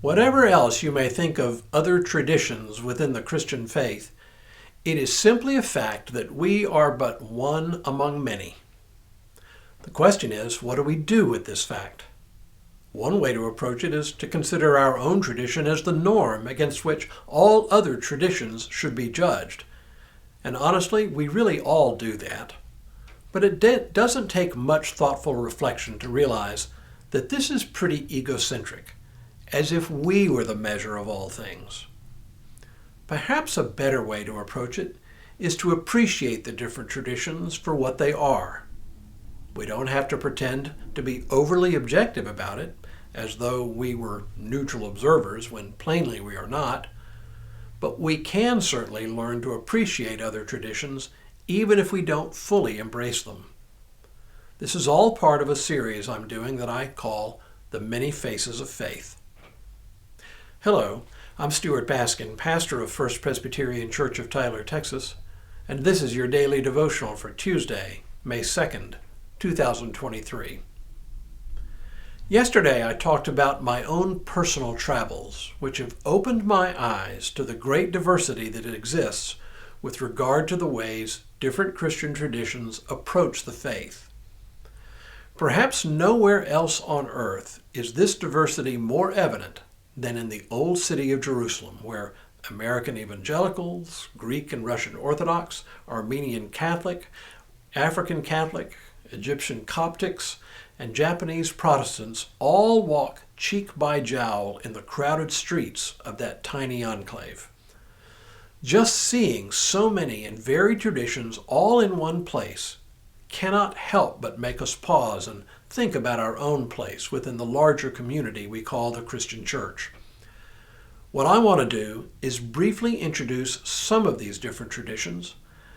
Whatever else you may think of other traditions within the Christian faith, it is simply a fact that we are but one among many. The question is, what do we do with this fact? One way to approach it is to consider our own tradition as the norm against which all other traditions should be judged. And honestly, we really all do that. But it doesn't take much thoughtful reflection to realize that this is pretty egocentric, as if we were the measure of all things. Perhaps a better way to approach it is to appreciate the different traditions for what they are. We don't have to pretend to be overly objective about it, as though we were neutral observers when plainly we are not, but we can certainly learn to appreciate other traditions even if we don't fully embrace them. This is all part of a series I'm doing that I call The Many Faces of Faith. Hello, I'm Stuart Baskin, pastor of First Presbyterian Church of Tyler, Texas, and this is your daily devotional for Tuesday, May 2nd, 2023. Yesterday I talked about my own personal travels, which have opened my eyes to the great diversity that exists with regard to the ways different Christian traditions approach the faith. Perhaps nowhere else on earth is this diversity more evident than in the old city of Jerusalem, where American evangelicals, Greek and Russian Orthodox, Armenian Catholic, African Catholic, Egyptian Coptics, and Japanese Protestants all walk cheek by jowl in the crowded streets of that tiny enclave. Just seeing so many and varied traditions all in one place cannot help but make us pause and think about our own place within the larger community we call the Christian Church. What I want to do is briefly introduce some of these different traditions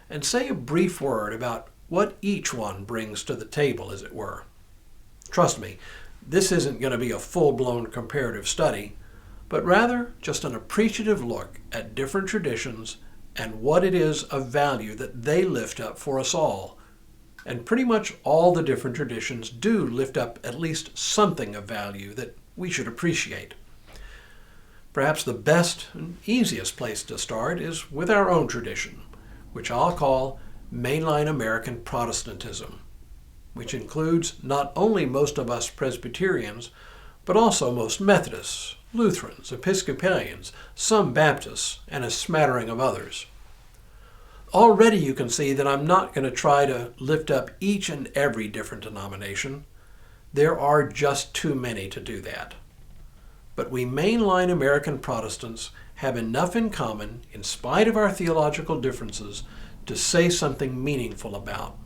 and say a brief word about what each one brings to the table, as it were. Trust me, this isn't going to be a full-blown comparative study, but rather just an appreciative look at different traditions and what it is of value that they lift up for us all. And pretty much all the different traditions do lift up at least something of value that we should appreciate. Perhaps the best and easiest place to start is with our own tradition, which I'll call Mainline American Protestantism, which includes not only most of us Presbyterians, but also most Methodists, Lutherans, Episcopalians, some Baptists, and a smattering of others. Already you can see that I'm not going to try to lift up each and every different denomination. There are just too many to do that. But we mainline American Protestants have enough in common, in spite of our theological differences, to say something meaningful about.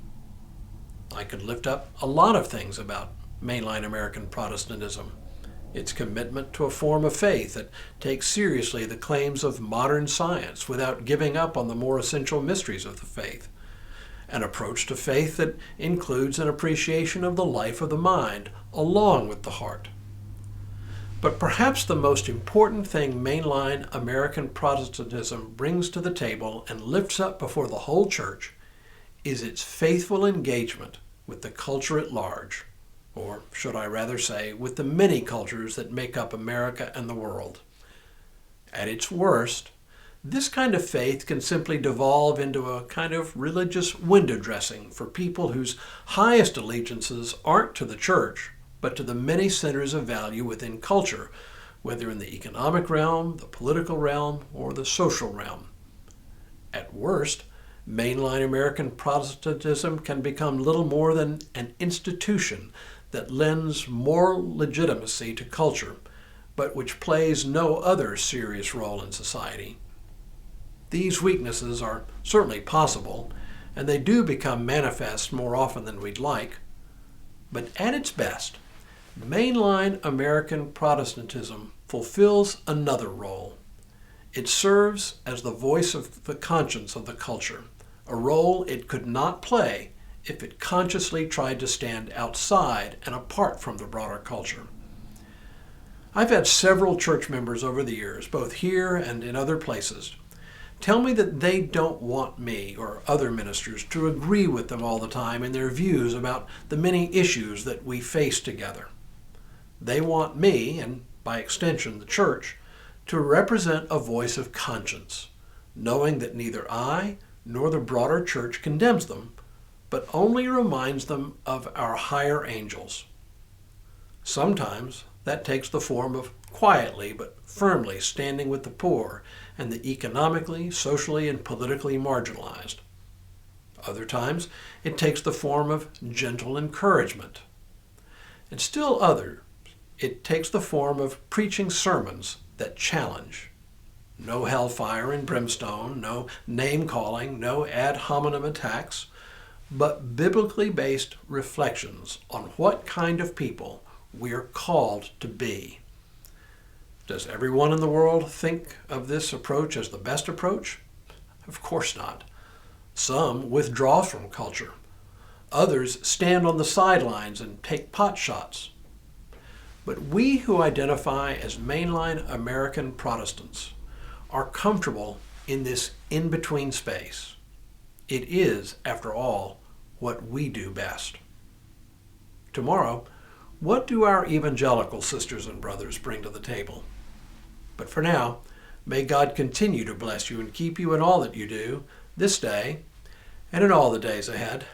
I could lift up a lot of things about mainline American Protestantism. Its commitment to a form of faith that takes seriously the claims of modern science without giving up on the more essential mysteries of the faith. An approach to faith that includes an appreciation of the life of the mind along with the heart. But perhaps the most important thing mainline American Protestantism brings to the table and lifts up before the whole church is its faithful engagement with the culture at large, or should I rather say, with the many cultures that make up America and the world. At its worst, this kind of faith can simply devolve into a kind of religious window dressing for people whose highest allegiances aren't to the church, but to the many centers of value within culture, whether in the economic realm, the political realm, or the social realm. At worst, mainline American Protestantism can become little more than an institution that lends moral legitimacy to culture, but which plays no other serious role in society. These weaknesses are certainly possible, and they do become manifest more often than we'd like, but at its best, mainline American Protestantism fulfills another role. It serves as the voice of the conscience of the culture, a role it could not play if it consciously tried to stand outside and apart from the broader culture. I've had several church members over the years, both here and in other places, tell me that they don't want me or other ministers to agree with them all the time in their views about the many issues that we face together. They want me, and by extension the church, to represent a voice of conscience, knowing that neither I nor the broader church condemns them, but only reminds them of our higher angels. Sometimes that takes the form of quietly but firmly standing with the poor and the economically, socially, and politically marginalized. Other times it takes the form of gentle encouragement. And still others, it takes the form of preaching sermons that challenge. No hellfire and brimstone, no name-calling, no ad hominem attacks, but biblically based reflections on what kind of people we are called to be. Does everyone in the world think of this approach as the best approach? Of course not. Some withdraw from culture. Others stand on the sidelines and take pot shots. But we who identify as mainline American Protestants are comfortable in this in-between space. It is, after all, what we do best. Tomorrow, what do our evangelical sisters and brothers bring to the table? But for now, may God continue to bless you and keep you in all that you do, this day and in all the days ahead.